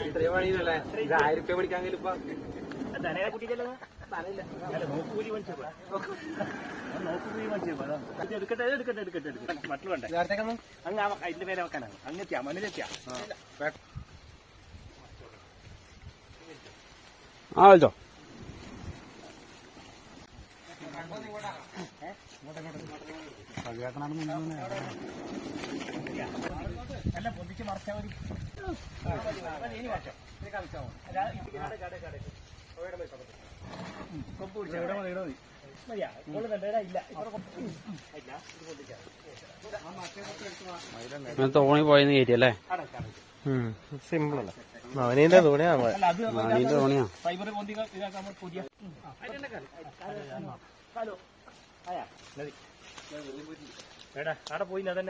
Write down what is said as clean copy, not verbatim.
ഇത്രയും പണിയല്ലേ 1000 രൂപ പിടിക്കാമെങ്കിലും ഇപ്പൊ കുട്ടിക്കല്ലോ നോക്കൂലി മനസ്സിലാ എടുക്കട്ടെ മറ്റുള്ള അങ്ങ് അതിന്റെ പേരെ വെക്കാനാണ് അങ്ങെത്തിയാ മണ്ണിലെത്തിയാ ആ വിളിച്ചോ അല്ല പൊന്തിച്ച് മറച്ചാൽ മതി തോണി പോയെന്ന് കയറ്റിയല്ലേ സിമ്പിൾ അല്ല നവനീന്റെ തോണിയാണ് തോണിയാ ഫൈബർ പൊന്തി ഇതാക്കാൻ പുതിയ എടാ അവിടെ പോയില്ല അതന്നെ